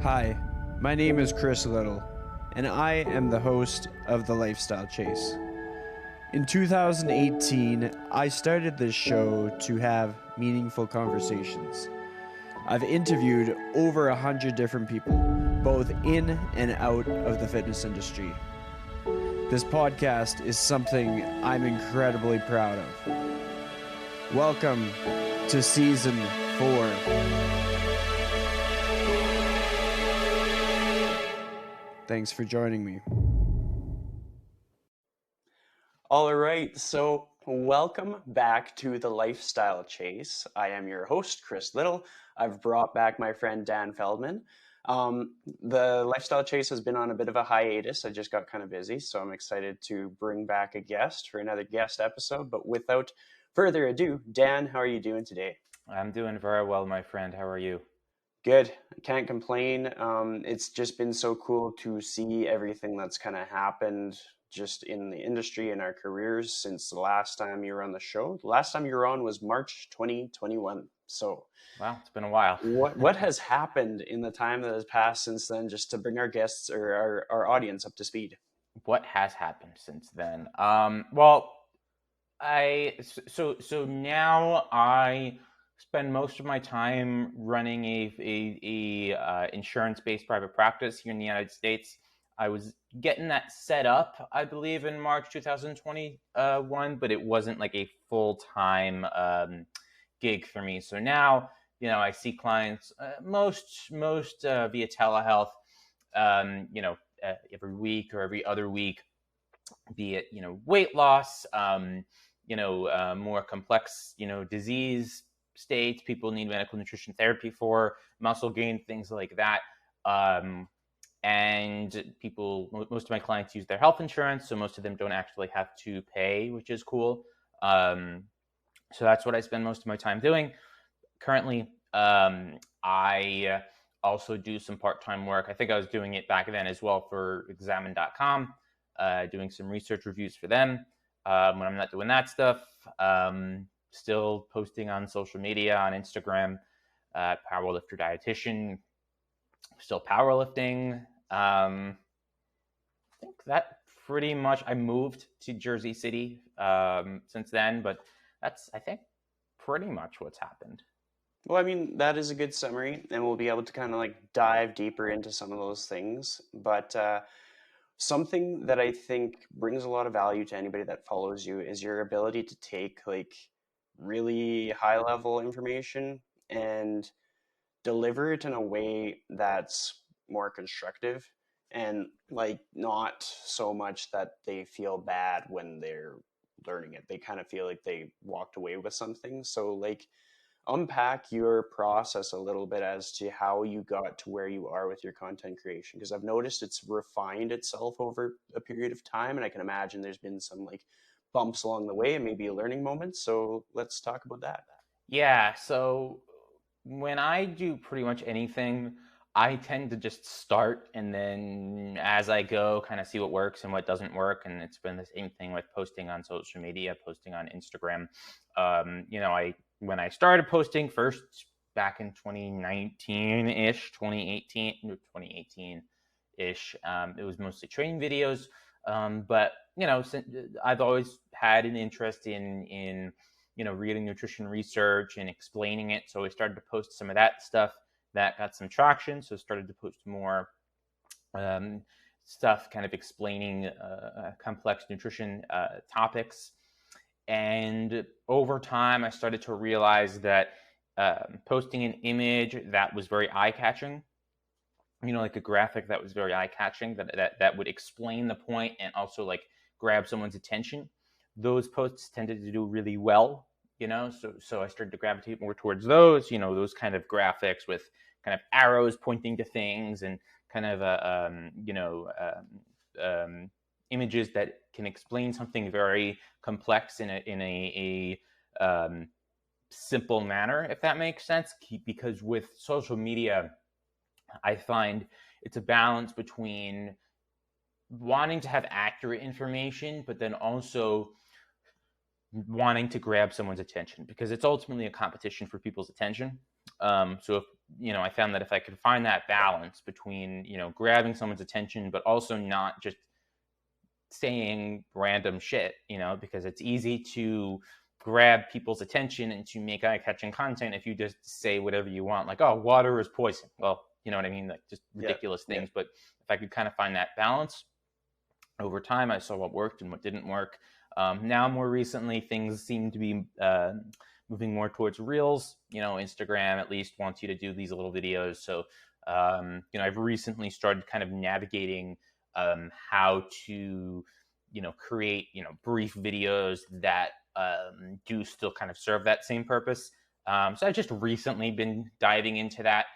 Hi, my name is Chris Little, and I am the host of The Lifestyle Chase. In 2018, I started this show to have meaningful conversations. I've interviewed over 100 different people, both in and out of the fitness industry. This podcast is something I'm incredibly proud of. Welcome to Season 4. Thanks for joining me. All right, so welcome back to the Lifestyle Chase. I am your host, Chris Little. I've brought back my friend Dan Feldman. The Lifestyle Chase has been on a bit of a hiatus. I just got kind of busy, so I'm excited to bring back a guest for another guest episode. But without further ado, Dan, how are you doing today? I'm doing very well, my friend. How are you? Good. I can't complain. It's just been so cool to see everything that's kind of happened just in the industry and our careers since the last time you were on the show. The last time you were on was March 2021. So, wow, it's been a while. what has happened in the time that has passed since then, just to bring our guests or our audience up to speed? What has happened since then? So now I spend most of my time running a insurance-based private practice here in the United States. I was getting that set up, I believe, in March 2021, but it wasn't like a full-time gig for me. So now, I see clients most via telehealth, every week or every other week, be it weight loss, more complex disease states people need medical nutrition therapy for, muscle gain, things like that. And most of my clients use their health insurance, so most of them don't actually have to pay, which is cool. So that's what I spend most of my time doing. Currently, I also do some part-time work. I think I was doing it back then as well for examine.com, doing some research reviews for them. When I'm not doing that stuff, still posting on social media, on Instagram, powerlifter dietitian, still powerlifting. I think that pretty much, I moved to Jersey City since then, but that's, I think, pretty much what's happened. Well, I mean, that is a good summary, and we'll be able to kind of dive deeper into some of those things. But something that I think brings a lot of value to anybody that follows you is your ability to take really high level information and deliver it in a way that's more constructive and not so much that they feel bad when they're learning it. They kind of feel like they walked away with something. So unpack your process a little bit as to how you got to where you are with your content creation, because I've noticed it's refined itself over a period of time, and I can imagine there's been some bumps along the way and maybe a learning moment. So let's talk about that. Yeah, so when I do pretty much anything, I tend to just start, and then as I go, kind of see what works and what doesn't work. And it's been the same thing with posting on social media, posting on Instagram. When I started posting first back in 2019-ish, 2018-ish, it was mostly training videos. But I've always had an interest in reading nutrition research and explaining it. So I started to post some of that stuff. That got some traction. So I started to post more stuff kind of explaining complex nutrition topics. And over time, I started to realize that posting an image that was very eye-catching, like a graphic that was very eye-catching, that would explain the point and also grab someone's attention, those posts tended to do really well, so I started to gravitate more towards those, those kind of graphics with kind of arrows pointing to things and kind of images that can explain something very complex in a simple manner, if that makes sense. Because with social media, I find it's a balance between wanting to have accurate information, but then also wanting to grab someone's attention, because it's ultimately a competition for people's attention. So if, I found that if I could find that balance between, grabbing someone's attention, but also not just saying random shit, because it's easy to grab people's attention and to make eye-catching content if you just say whatever you want, like, oh, water is poison. Well, you know what I mean? Like, just ridiculous things. But if I could kind of find that balance over time, I saw what worked and what didn't work. Now, more recently, things seem to be moving more towards Reels. Instagram at least wants you to do these little videos. So, I've recently started kind of navigating how to, create, brief videos that do still kind of serve that same purpose. So I've just recently been diving into that.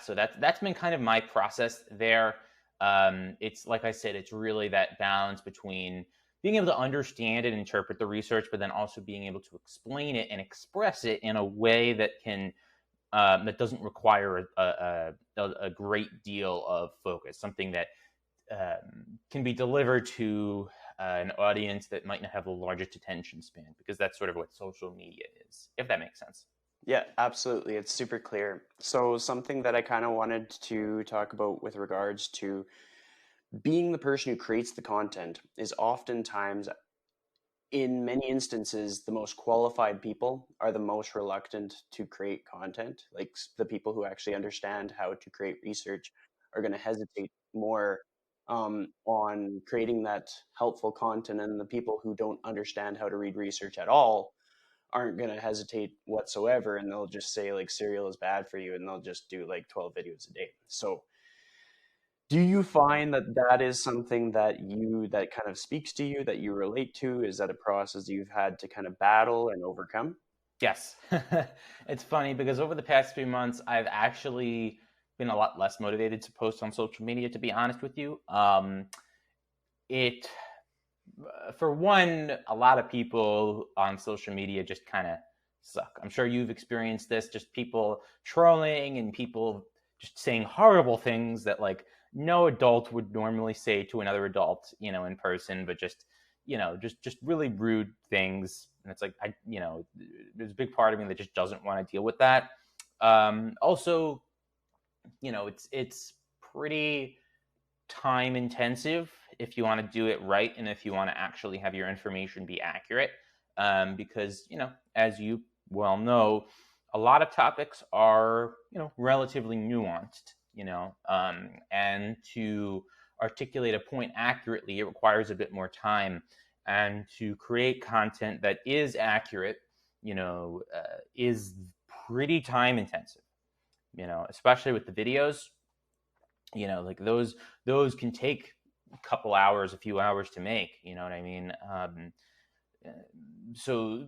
So that's been kind of my process there. It's like I said, it's really that balance between being able to understand and interpret the research, but then also being able to explain it and express it in a way that can that doesn't require a great deal of focus, something that can be delivered to an audience that might not have the largest attention span, because that's sort of what social media is, if that makes sense. Yeah, absolutely. It's super clear. So something that I kind of wanted to talk about with regards to being the person who creates the content is oftentimes, in many instances, the most qualified people are the most reluctant to create content. Like the people who actually understand how to create research are going to hesitate more on creating that helpful content, and the people who don't understand how to read research at all aren't going to hesitate whatsoever, and they'll just say like cereal is bad for you, and they'll just do like 12 videos a day. So do you find that that is something that kind of speaks to you, that you relate to? Is that a process you've had to kind of battle and overcome? Yes. It's funny because over the past few months, I've actually been a lot less motivated to post on social media, to be honest with you. For one, a lot of people on social media just kind of suck. I'm sure you've experienced this, just people trolling and people just saying horrible things that like no adult would normally say to another adult, in person, but just really rude things. And it's like, there's a big part of me that just doesn't want to deal with that. Also, it's pretty time intensive if you want to do it right, and if you want to actually have your information be accurate, because as you well know, a lot of topics are relatively nuanced, and to articulate a point accurately, it requires a bit more time, and to create content that is accurate is pretty time intensive, especially with the videos. Like those can take a couple hours, a few hours to make, you know what I mean? So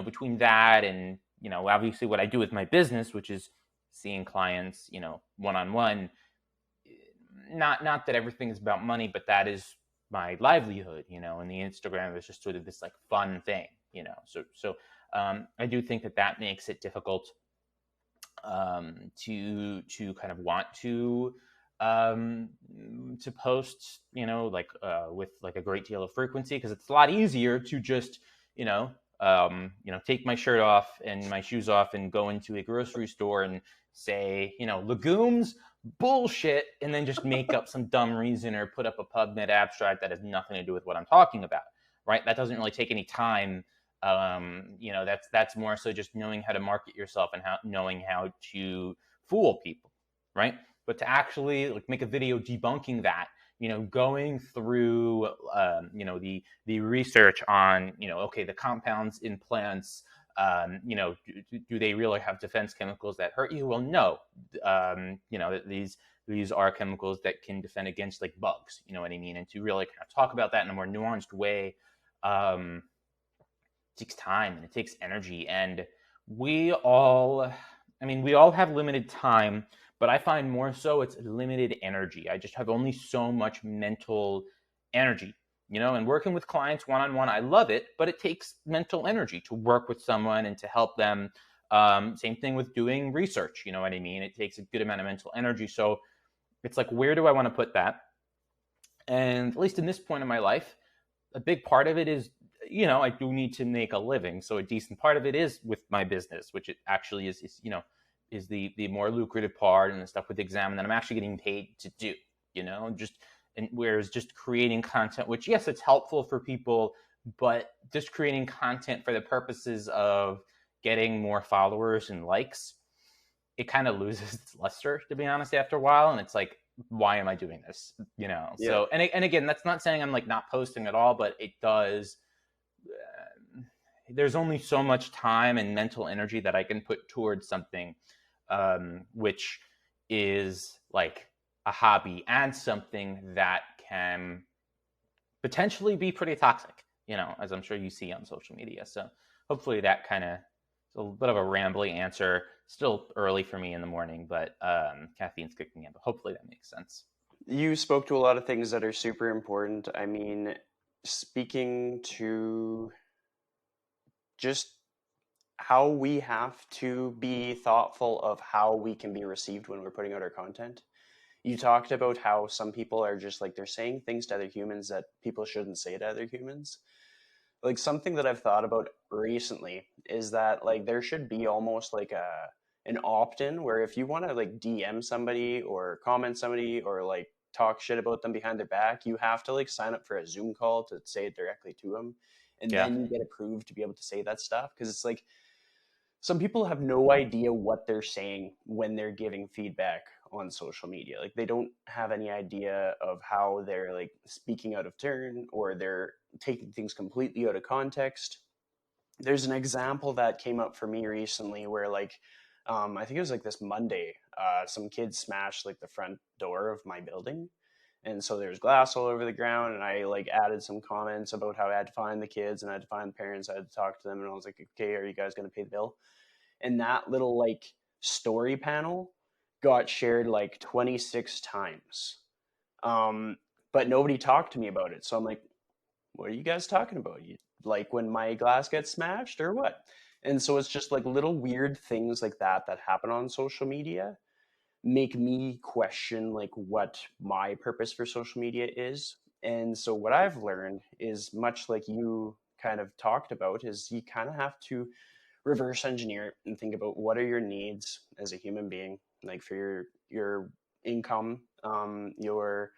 between that and, obviously what I do with my business, which is seeing clients, one-on-one, not that everything is about money, but that is my livelihood, and the Instagram is just sort of this like fun thing, so I do think that makes it difficult to kind of want to post, with like a great deal of frequency, because it's a lot easier to just, take my shirt off and my shoes off and go into a grocery store and say, legumes, bullshit, and then just make up some dumb reason or put up a PubMed abstract that has nothing to do with what I'm talking about, right? That doesn't really take any time. That's more so just knowing how to market yourself and knowing how to fool people, right? But to actually like make a video debunking that, going through, the research on, okay, the compounds in plants, do they really have defense chemicals that hurt you? Well, no. These are chemicals that can defend against like bugs, you know what I mean? And to really kind of talk about that in a more nuanced way, takes time and it takes energy, and we all have limited time, but I find more so it's limited energy. I just have only so much mental energy, and working with clients one-on-one, I love it, but it takes mental energy to work with someone and to help them. Same thing with doing research, you know what I mean? It takes a good amount of mental energy. So it's like, where do I want to put that? And at least in this point in my life, a big part of it is, I do need to make a living. So a decent part of it is with my business, which it actually is the more lucrative part, and the stuff with Examine that I'm actually getting paid to do, whereas just creating content, which yes, it's helpful for people, but just creating content for the purposes of getting more followers and likes, it kind of loses its luster, to be honest, after a while. And it's like, why am I doing this? Yeah. So, and again, that's not saying I'm like not posting at all, but it does. There's only so much time and mental energy that I can put towards something, which is like a hobby and something that can potentially be pretty toxic, as I'm sure you see on social media. So hopefully that kind of, a bit of a rambly answer. Still early for me in the morning, but caffeine's kicking in. But hopefully that makes sense. You spoke to a lot of things that are super important. I mean, speaking to just how we have to be thoughtful of how we can be received when we're putting out our content. You talked about how some people are just like, they're saying things to other humans that people shouldn't say to other humans. Like, something that I've thought about recently is that like there should be almost like an opt-in where if you want to like DM somebody or comment somebody or like talk shit about them behind their back, you have to like sign up for a Zoom call to say it directly to them, and then you get approved to be able to say that stuff. Because it's like, some people have no idea what they're saying when they're giving feedback on social media. Like, they don't have any idea of how they're like speaking out of turn, or they're taking things completely out of context. There's an example that came up for me recently where like, I think it was like this Monday, some kids smashed like the front door of my building. And so there's glass all over the ground, and I like added some comments about how I had to find the kids and I had to find the parents. I had to talk to them, and I was like, okay, are you guys going to pay the bill? And that little like story panel got shared like 26 times. But nobody talked to me about it. So I'm like, what are you guys talking about? You like when my glass gets smashed or what? And so it's just like little weird things like that happen on social media make me question like what my purpose for social media is. And so what I've learned is, much like you kind of talked about, is you kind of have to reverse engineer it and think about what are your needs as a human being, like for your income, your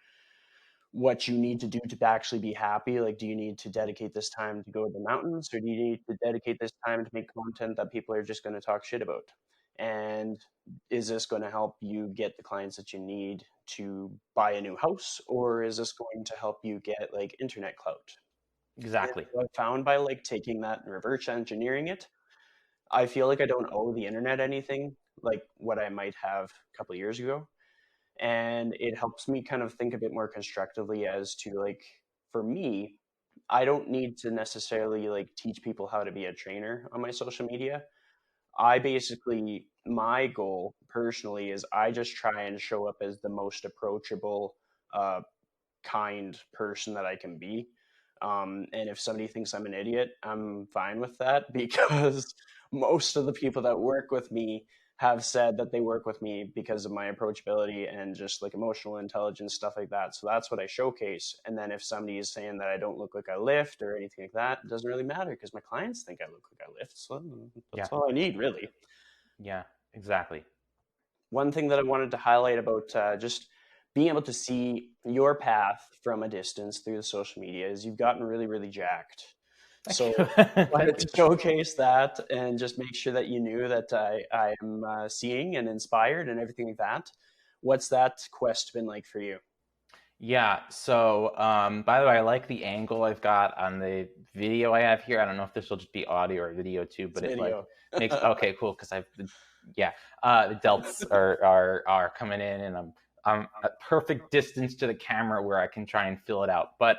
what you need to do to actually be happy. Like, do you need to dedicate this time to go to the mountains, or do you need to dedicate this time to make content that people are just going to talk shit about? And is this going to help you get the clients that you need to buy a new house, or is this going to help you get like internet clout? Exactly. And I found by like taking that and reverse engineering it, I feel like I don't owe the internet anything like what I might have a couple of years ago. And it helps me kind of think a bit more constructively as to like, for me, I don't need to necessarily like teach people how to be a trainer on my social media. I basically, my goal personally is I just try and show up as the most approachable, uh, kind person that I can be. And if somebody thinks I'm an idiot, I'm fine with that, because most of the people that work with me have said that they work with me because of my approachability and just like emotional intelligence, stuff like that. So that's what I showcase. And then if somebody is saying that I don't look like I lift or anything like that, it doesn't really matter, because my clients think I look like I lift. So that's all I need, really. Yeah, exactly. One thing that I wanted to highlight about just being able to see your path from a distance through the social media is you've gotten really, really jacked. So I wanted to showcase that and just make sure that you knew that I am seeing and inspired and everything like that. What's that quest been like for you? Yeah. So, by the way, I like the angle I've got on the video I have here. I don't know if this will just be audio or video too, but It's it video. like makes okay, cool. Because the delts are coming in, and I'm at perfect distance to the camera where I can try and fill it out. But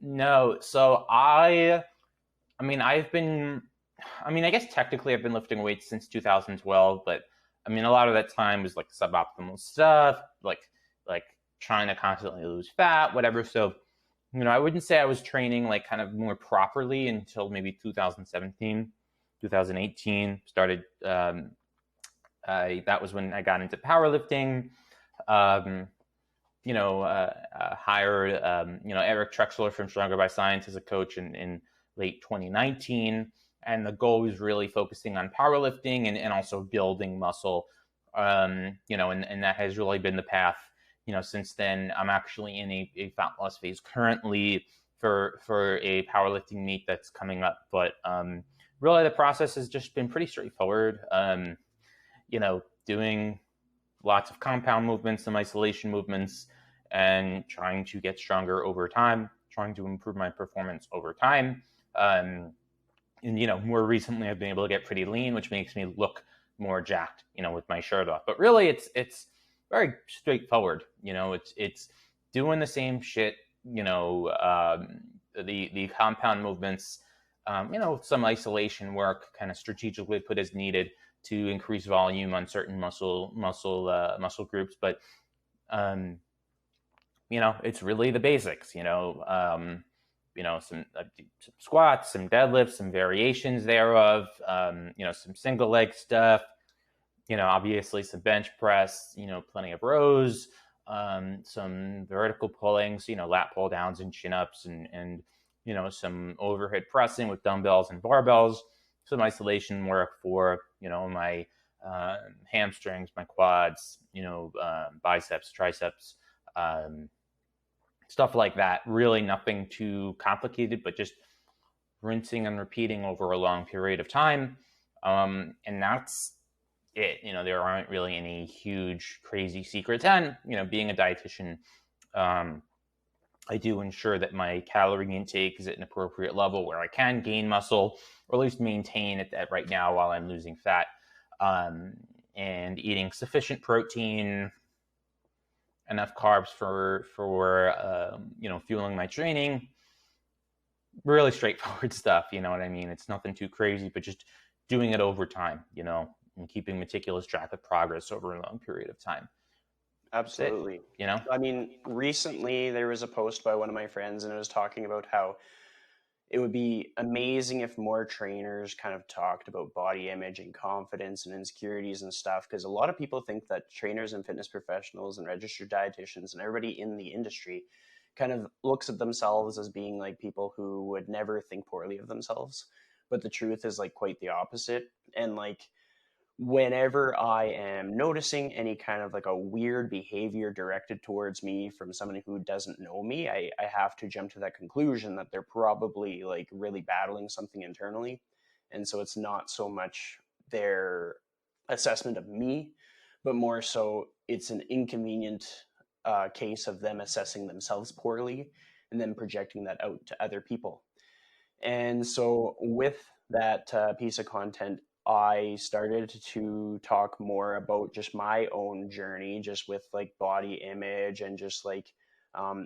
no. So I guess technically I've been lifting weights since 2012, but I mean, a lot of that time was like suboptimal stuff, like trying to constantly lose fat, whatever. So, I wouldn't say I was training like kind of more properly until maybe 2017, 2018. Started. That was when I got into powerlifting. Hired Eric Trexler from Stronger by Science as a coach, and late 2019. And the goal was really focusing on powerlifting and also building muscle, and that has really been the path. Since then, I'm actually in a fat loss phase currently for a powerlifting meet that's coming up. But really, the process has just been pretty straightforward. Doing lots of compound movements, some isolation movements, and trying to get stronger over time, trying to improve my performance over time. And more recently, I've been able to get pretty lean, which makes me look more jacked, with my shirt off. But really, it's very straightforward. It's doing the same shit. The compound movements. Some isolation work, kind of strategically put as needed to increase volume on certain muscle groups. But it's really the basics. Some squats, some deadlifts, some variations thereof, some single leg stuff, obviously some bench press, plenty of rows, some vertical pullings, lat pull downs and chin ups, and some overhead pressing with dumbbells and barbells, some isolation work for, my hamstrings, my quads, biceps, triceps, stuff like that. Really nothing too complicated, but just rinsing and repeating over a long period of time. And that's it. There aren't really any huge, crazy secrets. And, being a dietitian, I do ensure that my calorie intake is at an appropriate level where I can gain muscle, or at least maintain it at right now while I'm losing fat, and eating sufficient protein, enough carbs for fueling my training. Really straightforward stuff, you know what I mean? It's nothing too crazy, but just doing it over time, and keeping meticulous track of progress over a long period of time. Absolutely. I mean, recently there was a post by one of my friends, and it was talking about how it would be amazing if more trainers kind of talked about body image and confidence and insecurities and stuff, because a lot of people think that trainers and fitness professionals and registered dietitians and everybody in the industry kind of looks at themselves as being like people who would never think poorly of themselves. But the truth is like quite the opposite. And like, whenever I am noticing any kind of like a weird behavior directed towards me from somebody who doesn't know me, I have to jump to that conclusion that they're probably like really battling something internally. And so it's not so much their assessment of me, but more so it's an inconvenient case of them assessing themselves poorly and then projecting that out to other people. And so with that piece of content, I started to talk more about just my own journey, just with like body image and just like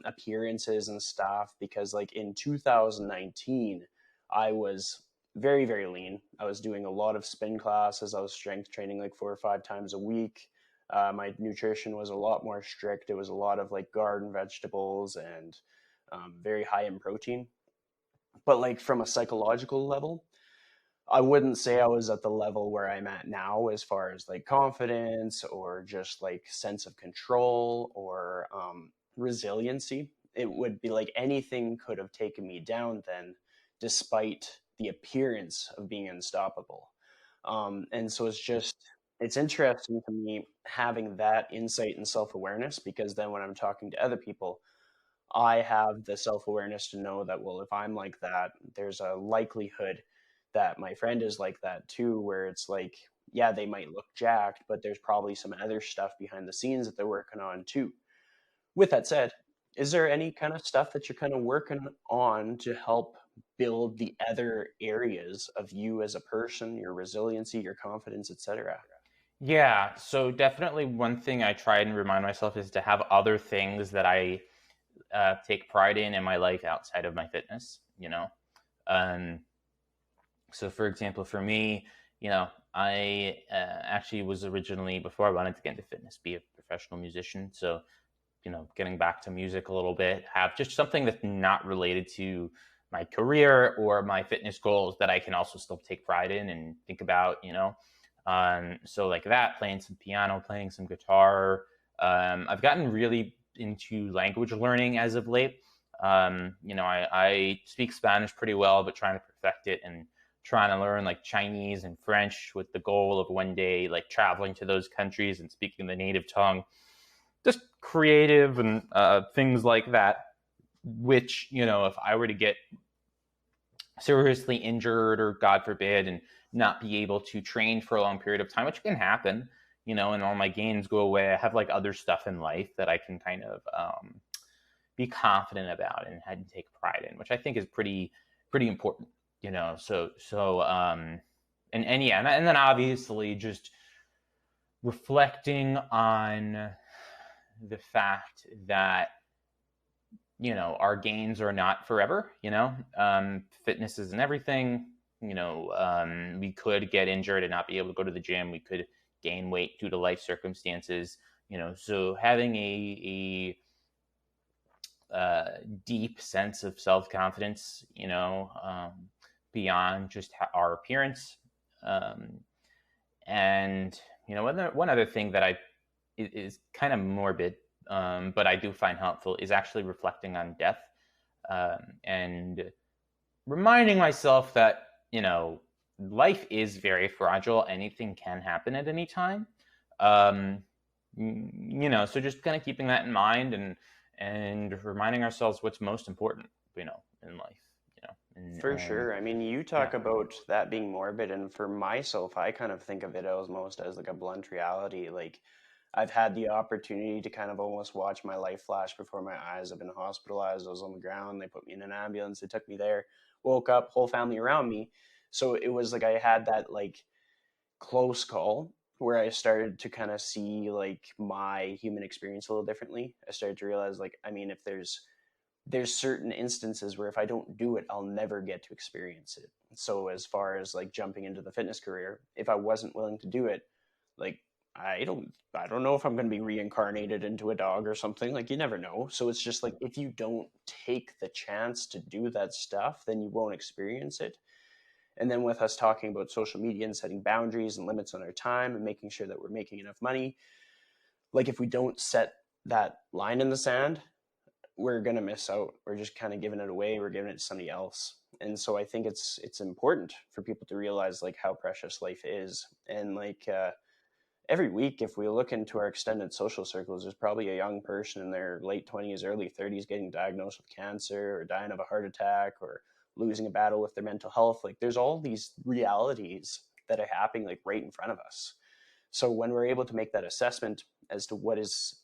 appearances and stuff. Because like in 2019, I was very, very lean. I was doing a lot of spin classes. I was strength training like 4 or 5 times a week. My nutrition was a lot more strict. It was a lot of like garden vegetables and very high in protein. But like from a psychological level, I wouldn't say I was at the level where I'm at now as far as like confidence or just like sense of control or resiliency. It would be like anything could have taken me down then, despite the appearance of being unstoppable. And so it's interesting to me having that insight and self-awareness, because then when I'm talking to other people, I have the self-awareness to know that, well, if I'm like that, there's a likelihood that my friend is like that too, where it's like, yeah, they might look jacked, but there's probably some other stuff behind the scenes that they're working on too. With that said, is there any kind of stuff that you're kind of working on to help build the other areas of you as a person, your resiliency, your confidence, etc.? Yeah, so definitely one thing I try and remind myself is to have other things that I take pride in my life outside of my fitness, So for example, for me, I actually was originally, before I wanted to get into fitness, be a professional musician. So, getting back to music a little bit, have just something that's not related to my career or my fitness goals that I can also still take pride in and think about, so like that, playing some piano, playing some guitar. I've gotten really into language learning as of late. I speak Spanish pretty well, but trying to perfect it and trying to learn like Chinese and French with the goal of one day like traveling to those countries and speaking the native tongue. Just creative and things like that, which, if I were to get seriously injured or God forbid and not be able to train for a long period of time, which can happen, and all my gains go away, I have like other stuff in life that I can kind of be confident about and take pride in, which I think is pretty important, and then obviously just reflecting on the fact that our gains are not forever. Fitness isn't everything. We could get injured and not be able to go to the gym. We could gain weight due to life circumstances. So having a deep sense of self-confidence, beyond just our appearance, and one other thing that is kind of morbid, but I do find helpful, is actually reflecting on death, and reminding myself that life is very fragile. Anything can happen at any time. So just kind of keeping that in mind and reminding ourselves what's most important, in life. For sure. I mean, you talk about that being morbid, and for myself, I kind of think of it almost as like a blunt reality. Like, I've had the opportunity to kind of almost watch my life flash before my eyes. I've been hospitalized. I was on the ground. They put me in an ambulance. They took me there. Woke up, whole family around me. So it was like I had that like close call where I started to kind of see like my human experience a little differently. I started to realize, like, I mean, if there's certain instances where if I don't do it, I'll never get to experience it. So as far as like jumping into the fitness career, if I wasn't willing to do it, like I don't know if I'm going to be reincarnated into a dog or something. Like, you never know. So it's just like, if you don't take the chance to do that stuff, then you won't experience it. And then with us talking about social media and setting boundaries and limits on our time and making sure that we're making enough money, like if we don't set that line in the sand, we're going to miss out. We're just kind of giving it away. We're giving it to somebody else. And so I think it's important for people to realize like how precious life is. And like every week, if we look into our extended social circles, there's probably a young person in their late 20s, early 30s getting diagnosed with cancer or dying of a heart attack or losing a battle with their mental health. Like, there's all these realities that are happening like right in front of us. So when we're able to make that assessment as to what is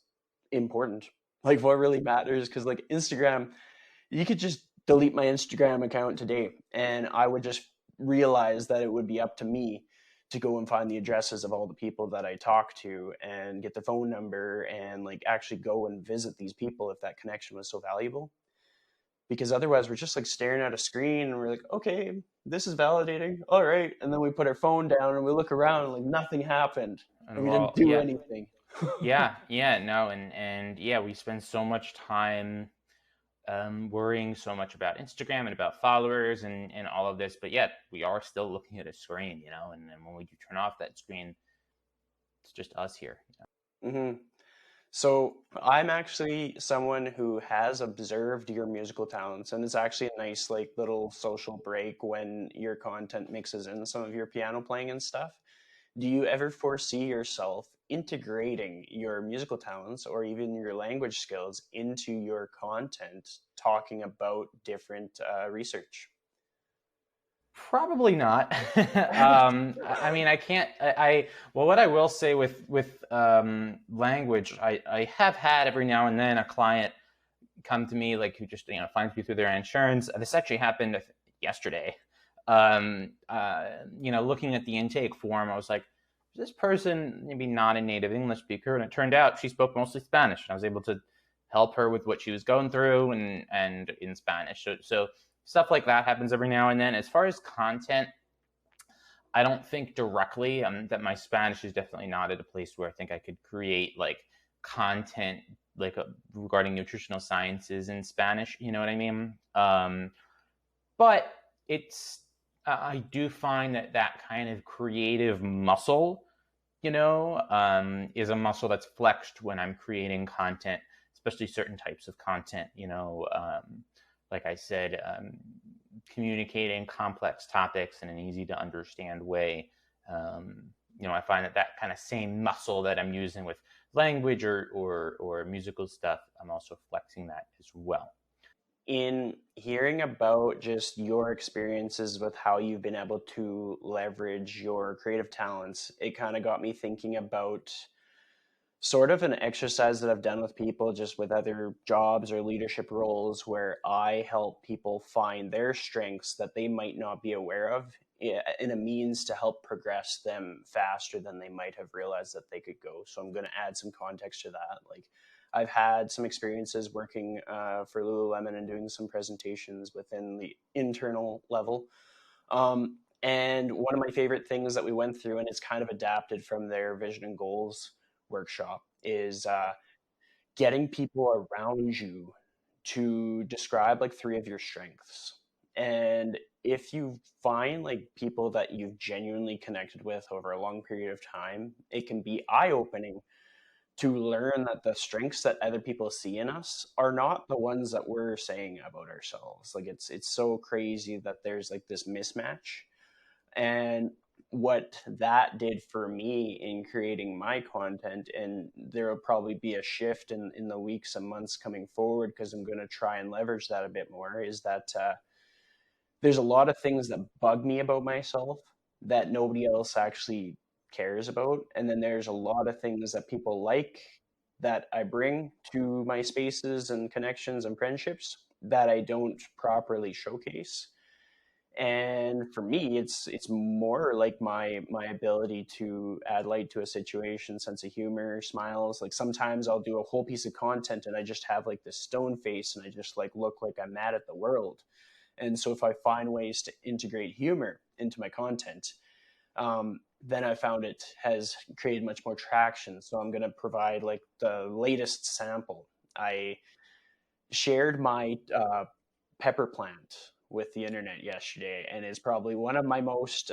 important, like what really matters, because like Instagram, you could just delete my Instagram account today and I would just realize that it would be up to me to go and find the addresses of all the people that I talk to and get their phone number and like actually go and visit these people if that connection was so valuable. Because otherwise we're just like staring at a screen and we're like, okay, this is validating. All right. And then we put our phone down and we look around and like nothing happened and we didn't do anything. We spend so much time worrying so much about Instagram and about followers and all of this, but yet we are still looking at a screen, and then when we do turn off that screen, it's just us here. Mm-hmm. So I'm actually someone who has observed your musical talents, and it's actually a nice like little social break when your content mixes in some of your piano playing and stuff. Do you ever foresee yourself integrating your musical talents or even your language skills into your content, talking about different research? Probably not. I mean, I can't. Well, what I will say with language, I have had every now and then a client come to me like who just finds me through their insurance. This actually happened yesterday. Looking at the intake form, I was like, this person maybe not a native English speaker, and it turned out she spoke mostly Spanish, and I was able to help her with what she was going through and in Spanish. So stuff like that happens every now and then. As far as content, I don't think directly that my Spanish is definitely not at a place where I think I could create like content like regarding nutritional sciences in Spanish. You know what I mean? But I do find that kind of creative muscle, is a muscle that's flexed when I'm creating content especially certain types of content, like I said, communicating complex topics in an easy to understand way. I find that kind of same muscle that I'm using with language or musical stuff, I'm also flexing that as well. In hearing about just your experiences with how you've been able to leverage your creative talents, it kind of got me thinking about sort of an exercise that I've done with people just with other jobs or leadership roles where I help people find their strengths that they might not be aware of in a means to help progress them faster than they might have realized that they could go. So I'm going to add some context to that. Like, I've had some experiences working for Lululemon and doing some presentations within the internal level. And one of my favorite things that we went through, and it's kind of adapted from their vision and goals workshop, is getting people around you to describe like 3 of your strengths. And if you find like people that you've genuinely connected with over a long period of time, it can be eye-opening to learn that the strengths that other people see in us are not the ones that we're saying about ourselves. Like, it's so crazy that there's like this mismatch. And what that did for me in creating my content, and there will probably be a shift in the weeks and months coming forward because I'm going to try and leverage that a bit more, is that there's a lot of things that bug me about myself that nobody else actually cares about. And then there's a lot of things that people like that I bring to my spaces and connections and friendships that I don't properly showcase. And for me, it's more like my ability to add light to a situation, sense of humor, smiles. Like, sometimes I'll do a whole piece of content and I just have like this stone face and I just like look like I'm mad at the world. And so if I find ways to integrate humor into my content, then I found it has created much more traction. So I'm going to provide like the latest sample. I shared my pepper plant with the internet yesterday, and it's probably one of my most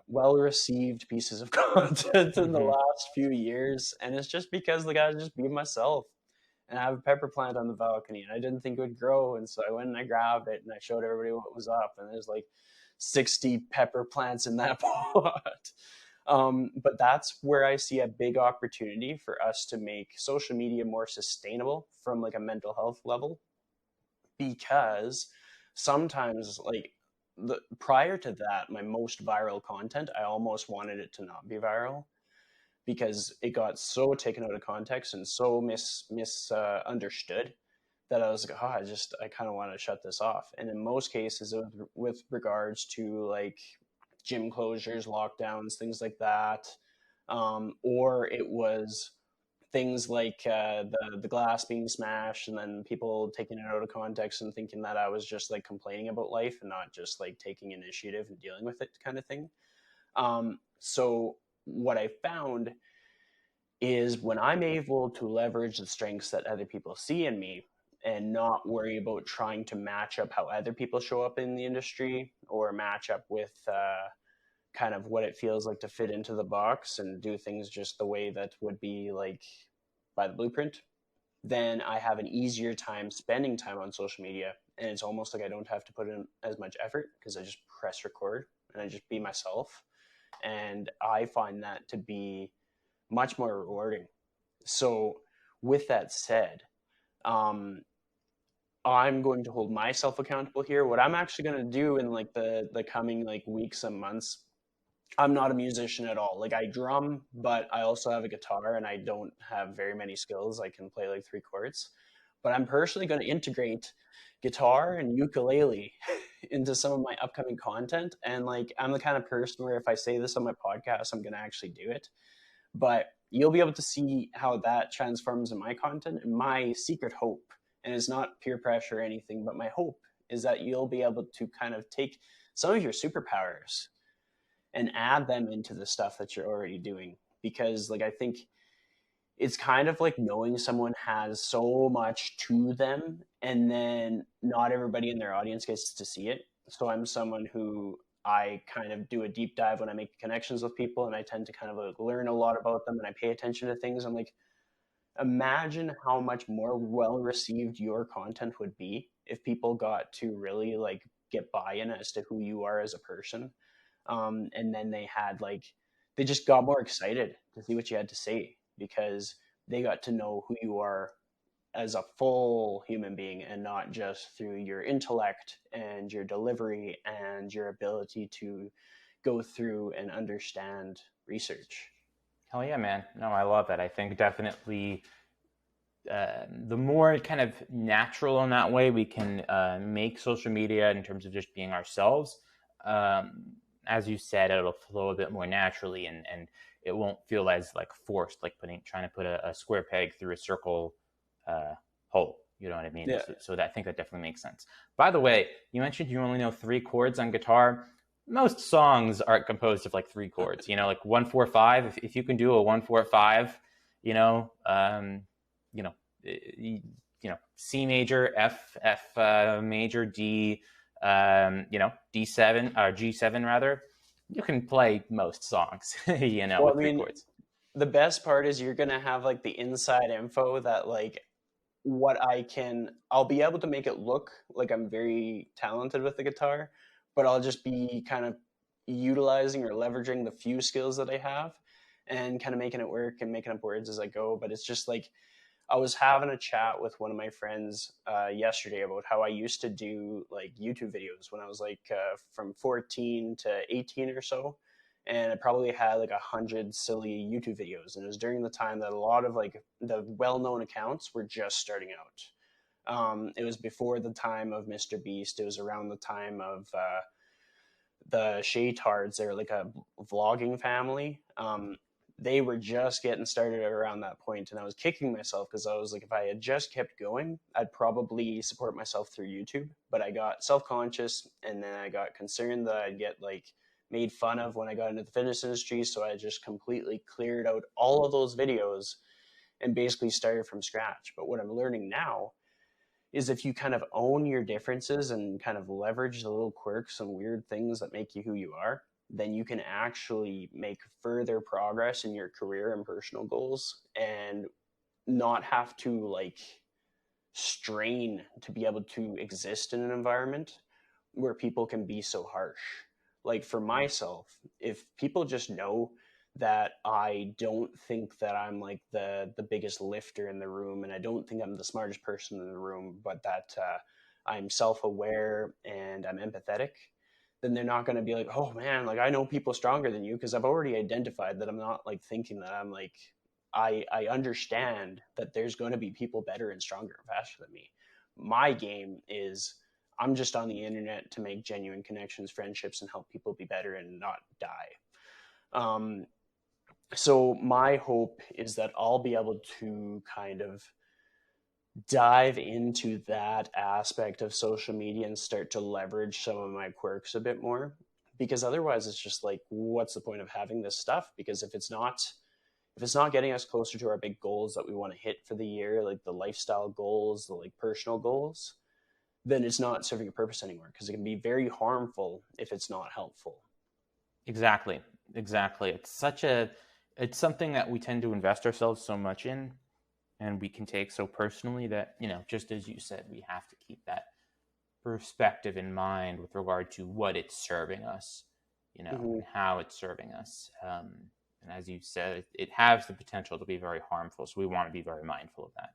well-received pieces of content in the last few years. And it's just because like I just be myself. And I have a pepper plant on the balcony, and I didn't think it would grow. And so I went and I grabbed it and I showed everybody what was up. And there's like 60 pepper plants in that pot. But that's where I see a big opportunity for us to make social media more sustainable from like a mental health level, because sometimes like prior to that, my most viral content, I almost wanted it to not be viral because it got so taken out of context and so misunderstood that I was like, oh, I kind of want to shut this off. And in most cases, with regards to like gym closures, lockdowns, things like that, or it was things like the glass being smashed and then people taking it out of context and thinking that I was just like complaining about life and not just like taking initiative and dealing with it kind of thing. So what I found is when I'm able to leverage the strengths that other people see in me and not worry about trying to match up how other people show up in the industry or match up with kind of what it feels like to fit into the box and do things just the way that would be like by the blueprint, then I have an easier time spending time on social media. And it's almost like I don't have to put in as much effort because I just press record and I just be myself. And I find that to be much more rewarding. So with that said, I'm going to hold myself accountable here. What I'm actually going to do in like the coming like weeks and months, I'm not a musician at all. Like, I drum, but I also have a guitar and I don't have very many skills. I can play like 3 chords, but I'm personally going to integrate guitar and ukulele into some of my upcoming content. And like, I'm the kind of person where if I say this on my podcast, I'm going to actually do it. But you'll be able to see how that transforms in my content. And my secret hope, and it's not peer pressure or anything, but my hope is that you'll be able to kind of take some of your superpowers and add them into the stuff that you're already doing. Because like, I think it's kind of like knowing someone has so much to them and then not everybody in their audience gets to see it. So I'm someone who I kind of do a deep dive when I make connections with people, and I tend to kind of like learn a lot about them and I pay attention to things. I'm like, imagine how much more well received your content would be if people got to really like get buy-in as to who you are as a person. And then they just got more excited to see what you had to say because they got to know who you are as a full human being and not just through your intellect and your delivery and your ability to go through and understand research. Hell yeah, man. No, I love it. I think definitely the more kind of natural in that way we can make social media in terms of just being ourselves, as you said, it'll flow a bit more naturally, and it won't feel as like forced, like trying to put a square peg through a circle hole. You know what I mean? Yeah. So I think that definitely makes sense. By the way, you mentioned you only know 3 chords on guitar. Most songs are composed of like 3 chords. You know, like 1-4-5. If you can do a 1-4-5, you know, you know, C major, F major, D, D7 or G7 rather. You can play most songs, Well, with I 3 mean, chords. the best part is you're gonna have like the inside info that like I'll be able to make it look like I'm very talented with the guitar, but I'll just be kind of utilizing or leveraging the few skills that I have and kind of making it work and making up words as I go. But it's just like I was having a chat with one of my friends yesterday about how I used to do like YouTube videos when I was like from 14 to 18 or so. And I probably had like 100 silly YouTube videos. And it was during the time that a lot of like the well-known accounts were just starting out. It was before the time of Mr. Beast. It was around the time of the Shaytards. They're like a vlogging family. They were just getting started around that point, and I was kicking myself because I was like, if I had just kept going, I'd probably support myself through YouTube. But I got self-conscious, and then I got concerned that I'd get like made fun of when I got into the fitness industry. So I just completely cleared out all of those videos and basically started from scratch. But what I'm learning now is if you kind of own your differences and kind of leverage the little quirks and weird things that make you who you are, then you can actually make further progress in your career and personal goals and not have to like strain to be able to exist in an environment where people can be so harsh. Like for myself, if people just know that I don't think that I'm like the biggest lifter in the room, and I don't think I'm the smartest person in the room, but that I'm self-aware and I'm empathetic, then they're not going to be like, oh man, like I know people stronger than you because I've already identified that I'm not like thinking that I'm like I understand that there's going to be people better and stronger and faster than me. My game is I'm just on the internet to make genuine connections, friendships, and help people be better and not die. So my hope is that I'll be able to kind of dive into that aspect of social media and start to leverage some of my quirks a bit more, because otherwise it's just like, what's the point of having this stuff? Because if it's not getting us closer to our big goals that we want to hit for the year, like the lifestyle goals, the like personal goals, then it's not serving a purpose anymore, because it can be very harmful if it's not helpful. Exactly. It's something that we tend to invest ourselves so much in, and we can take so personally that, just as you said, we have to keep that perspective in mind with regard to what it's serving us, and how it's serving us. And as you said, it has the potential to be very harmful. So we want to be very mindful of that.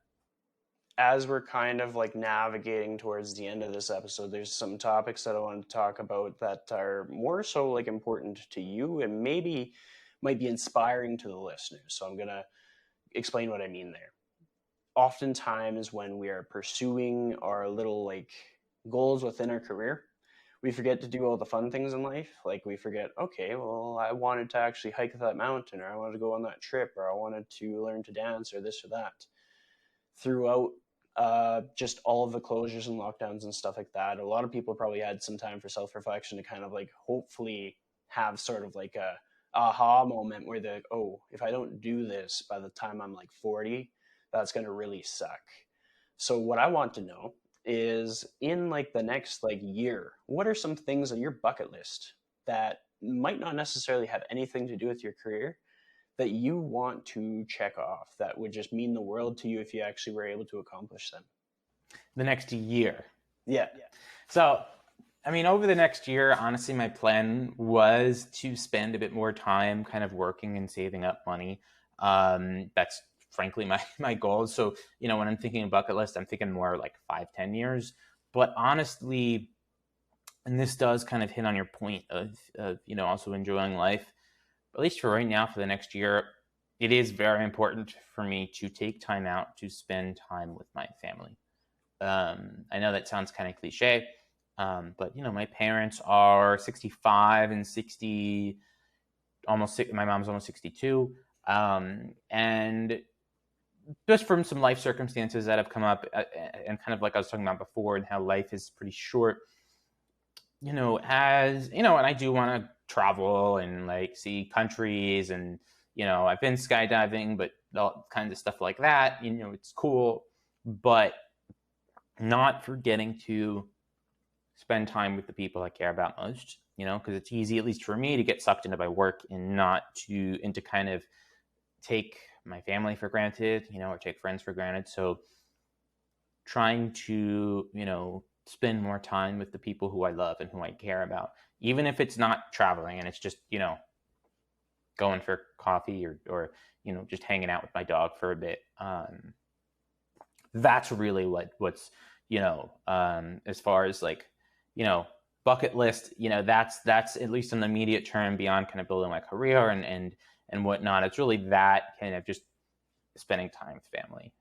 As we're kind of like navigating towards the end of this episode, there's some topics that I want to talk about that are more so like important to you and maybe might be inspiring to the listeners. So I'm going to explain what I mean there. Oftentimes when we are pursuing our little like goals within our career, we forget to do all the fun things in life. Like we forget, okay, well, I wanted to actually hike that mountain, or I wanted to go on that trip, or I wanted to learn to dance, or this or that. Throughout just all of the closures and lockdowns and stuff like that, a lot of people probably had some time for self-reflection to kind of like hopefully have sort of like a aha moment where they're like, oh, if I don't do this by the time I'm like 40, that's going to really suck. So what I want to know is, in like the next like year, what are some things on your bucket list that might not necessarily have anything to do with your career that you want to check off that would just mean the world to you if you actually were able to accomplish them? The next year. Yeah. So, I mean, over the next year, honestly, my plan was to spend a bit more time kind of working and saving up money. That's frankly my goal. So, when I'm thinking bucket list, I'm thinking more like 5-10 years. But honestly, and this does kind of hit on your point of also enjoying life. At least for right now, for the next year, it is very important for me to take time out to spend time with my family. I know that sounds kind of cliche, but my parents are 65 and 60, almost. My mom's almost 62, and just from some life circumstances that have come up, and kind of like I was talking about before, and how life is pretty short. As and I do want to travel and like see countries, and I've been skydiving, but all kinds of stuff like that. It's cool, but not forgetting to spend time with the people I care about most, because it's easy, at least for me, to get sucked into my work and not into kind of take my family for granted, or take friends for granted. So trying to, spend more time with the people who I love and who I care about, even if it's not traveling and it's just, going for coffee or just hanging out with my dog for a bit. That's really what's, as far as like, bucket list, that's at least in the immediate term, beyond kind of building my career and whatnot. It's really that kind of just spending time with family,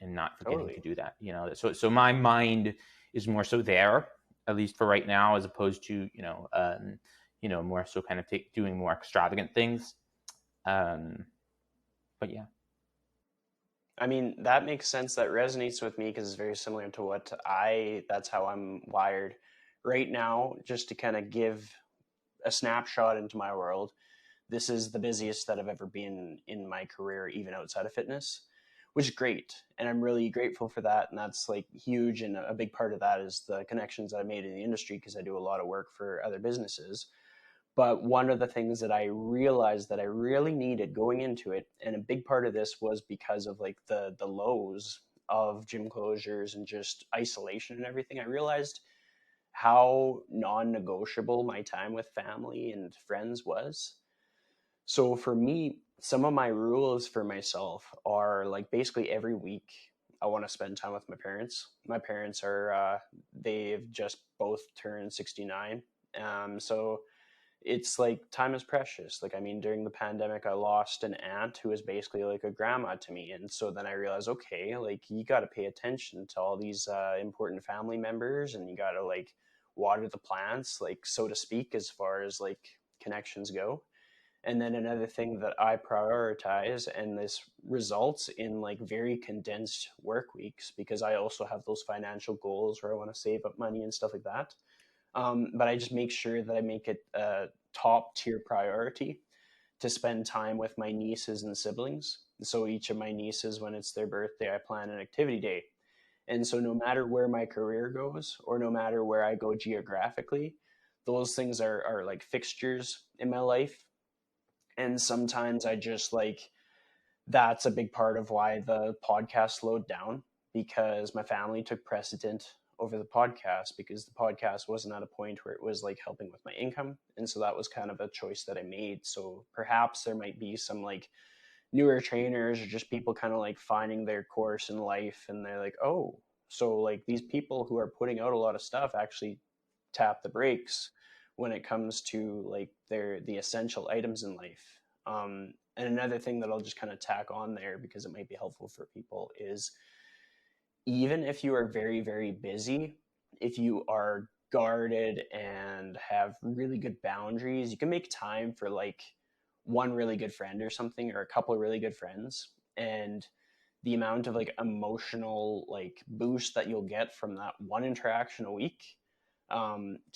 and not forgetting to do that, So my mind is more so there, at least for right now, as opposed to, more so kind of doing more extravagant things. But yeah. I mean, that makes sense. That resonates with me because it's very similar to that's how I'm wired right now. Just to kind of give a snapshot into my world, this is the busiest that I've ever been in my career, even outside of fitness, which is great. And I'm really grateful for that. And that's like huge. And a big part of that is the connections I made in the industry, because I do a lot of work for other businesses. But one of the things that I realized that I really needed going into it, and a big part of this was because of like the lows of gym closures and just isolation and everything, I realized how non-negotiable my time with family and friends was. So for me, some of my rules for myself are like basically every week I want to spend time with my parents. My parents are they've just both turned 69. So it's like time is precious. Like, I mean, during the pandemic, I lost an aunt who was basically like a grandma to me. And so then I realized, okay, like you got to pay attention to all these important family members, and you got to like water the plants, like so to speak, as far as like connections go. And then another thing that I prioritize, and this results in like very condensed work weeks, because I also have those financial goals where I want to save up money and stuff like that. But I just make sure that I make it a top tier priority to spend time with my nieces and siblings. So each of my nieces, when it's their birthday, I plan an activity day. And so no matter where my career goes, or no matter where I go geographically, those things are like fixtures in my life. And sometimes I just like, that's a big part of why the podcast slowed down, because my family took precedent over the podcast, because the podcast wasn't at a point where it was like helping with my income. And so that was kind of a choice that I made. So perhaps there might be some like newer trainers, or just people kind of like finding their course in life, and they're like, oh, so like these people who are putting out a lot of stuff actually tap the brakes when it comes to like the essential items in life. And another thing that I'll just kind of tack on there, because it might be helpful for people, is even if you are very, very busy, if you are guarded and have really good boundaries, you can make time for like one really good friend or something, or a couple of really good friends. And the amount of like emotional like boost that you'll get from that one interaction a week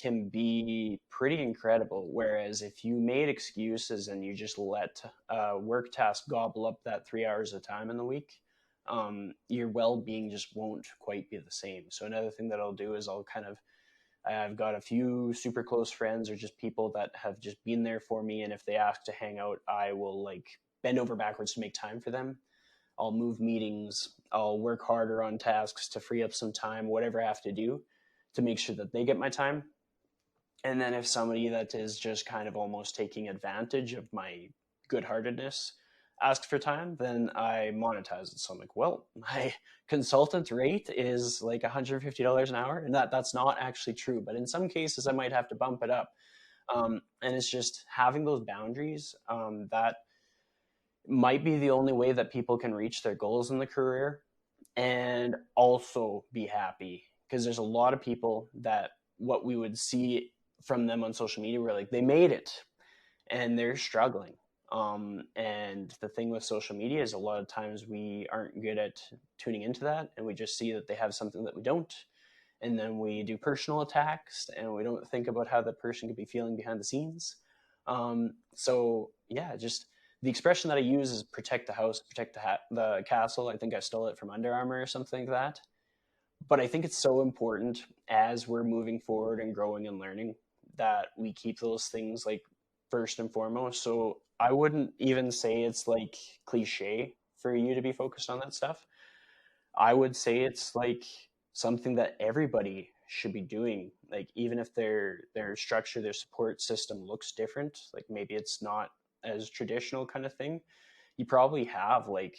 can be pretty incredible. Whereas if you made excuses and you just let work tasks gobble up that 3 hours of time in the week, your well-being just won't quite be the same. So another thing that I'll do is I've got a few super close friends, or just people that have just been there for me, and if they ask to hang out, I will like bend over backwards to make time for them. I'll move meetings. I'll work harder on tasks to free up some time, whatever I have to do to make sure that they get my time. And then if somebody that is just kind of almost taking advantage of my good-heartedness asks for time, then I monetize it. So I'm like, well, my consultant rate is like $150 an hour, and that's not actually true. But in some cases, I might have to bump it up. And it's just having those boundaries that might be the only way that people can reach their goals in the career and also be happy. Because there's a lot of people that what we would see from them on social media were like, they made it and they're struggling. And the thing with social media is a lot of times we aren't good at tuning into that, and we just see that they have something that we don't. And then we do personal attacks and we don't think about how the person could be feeling behind the scenes. So yeah, just the expression that I use is protect the house, protect the castle. I think I stole it from Under Armour or something like that. But I think it's so important as we're moving forward and growing and learning that we keep those things like first and foremost. So I wouldn't even say it's like cliche for you to be focused on that stuff. I would say it's like something that everybody should be doing. Like even if their structure, their support system looks different, like maybe it's not as traditional kind of thing, you probably have like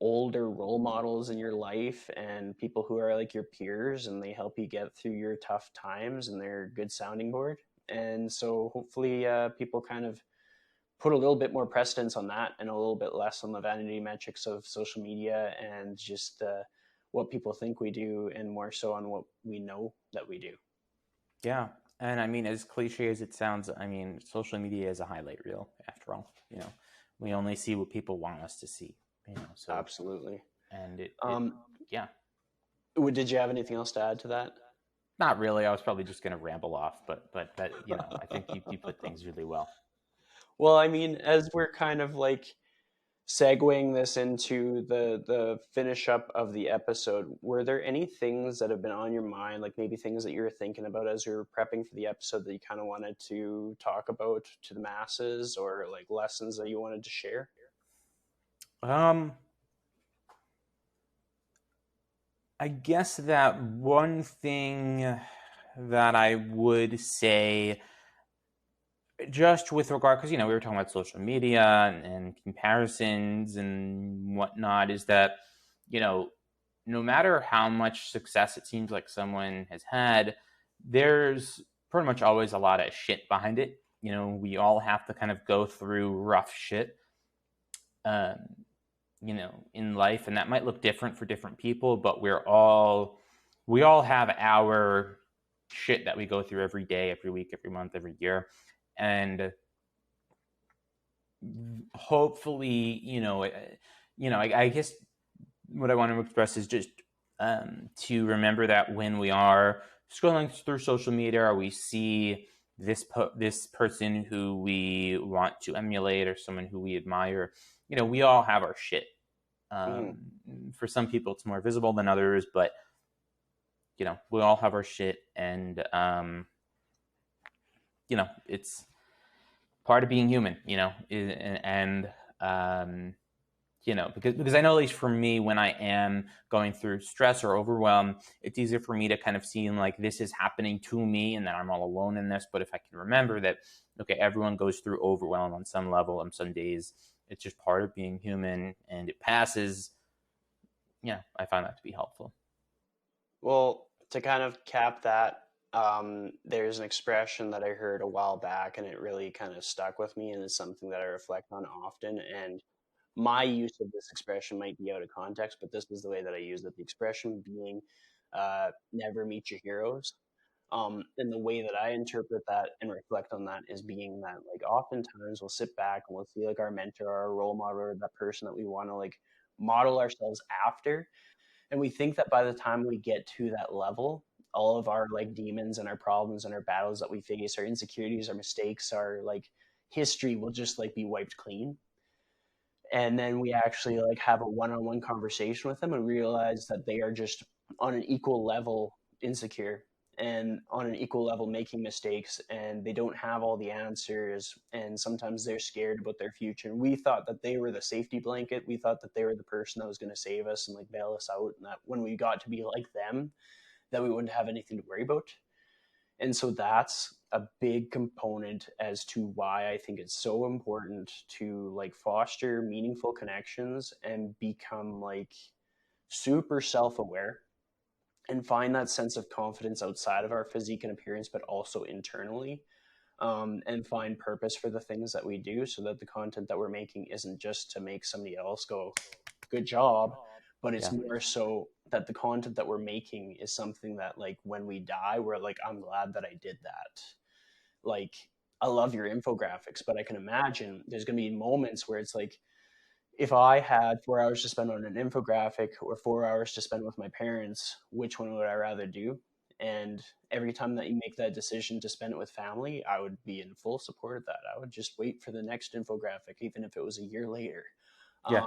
older role models in your life and people who are like your peers, and they help you get through your tough times, and they're a good sounding board. And so hopefully people kind of put a little bit more precedence on that and a little bit less on the vanity metrics of social media and just what people think we do, and more so on what we know that we do. Yeah. And I mean, as cliche as it sounds, I mean, social media is a highlight reel after all. We only see what people want us to see, so Absolutely. And yeah. Did you have anything else to add to that? Not really. I was probably just going to ramble off, but that, I think you put things really well. Well, I mean, as we're kind of like segueing this into the finish up of the episode, were there any things that have been on your mind, like maybe things that you were thinking about as you were prepping for the episode that you kind of wanted to talk about to the masses, or like lessons that you wanted to share? I guess that one thing that I would say, just with regard, because we were talking about social media and comparisons and whatnot, is that no matter how much success it seems like someone has had, there's pretty much always a lot of shit behind it. We all have to kind of go through rough shit, in life, and that might look different for different people, but we all have our shit that we go through every day, every week, every month, every year. And hopefully, I guess what I want to express is just to remember that when we are scrolling through social media, or we see this person who we want to emulate, or someone who we admire, we all have our shit. For some people, it's more visible than others, but we all have our shit, and it's part of being human, and because I know, at least for me, when I am going through stress or overwhelm, it's easier for me to kind of see like this is happening to me and that I'm all alone in this. But if I can remember that, okay, everyone goes through overwhelm on some level, on some days, it's just part of being human and it passes. Yeah, I find that to be helpful. Well, to kind of cap that, there's an expression that I heard a while back, and it really kind of stuck with me, and it's something that I reflect on often. And my use of this expression might be out of context, but this is the way that I use it. The expression being, never meet your heroes. And the way that I interpret that and reflect on that is being that, like, oftentimes we'll sit back and we'll see like our mentor, our role model, or that person that we want to like model ourselves after. And we think that by the time we get to that level, all of our like demons and our problems and our battles that we face, our insecurities, our mistakes, our like history will just like be wiped clean. And then we actually like have a one-on-one conversation with them and realize that they are just on an equal level insecure. and on an equal level making mistakes, and they don't have all the answers, and sometimes they're scared about their future. And we thought that they were the safety blanket. We thought that they were the person that was going to save us and like bail us out, and that when we got to be like them, that we wouldn't have anything to worry about. And so that's a big component as to why I think it's so important to like foster meaningful connections and become like super self-aware and find that sense of confidence outside of our physique and appearance, but also internally, and find purpose for the things that we do, so that the content that we're making isn't just to make somebody else go, good job, but it's more so that the content that we're making is something that like when we die, we're like, I'm glad that I did that. Like, I love your infographics, but I can imagine there's going to be moments where it's like, if I had 4 hours to spend on an infographic or 4 hours to spend with my parents, which one would I rather do? And every time that you make that decision to spend it with family, I would be in full support of that. I would just wait for the next infographic, even if it was a year later. Yeah.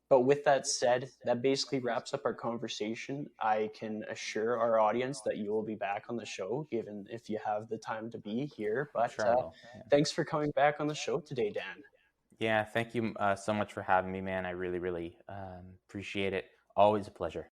But with that said, that basically wraps up our conversation. I can assure our audience that you will be back on the show, given if you have the time to be here. But Sure I will. Yeah. thanks for coming back on the show today, Dan. Yeah, thank you so much for having me, man. I really, really appreciate it. Always a pleasure.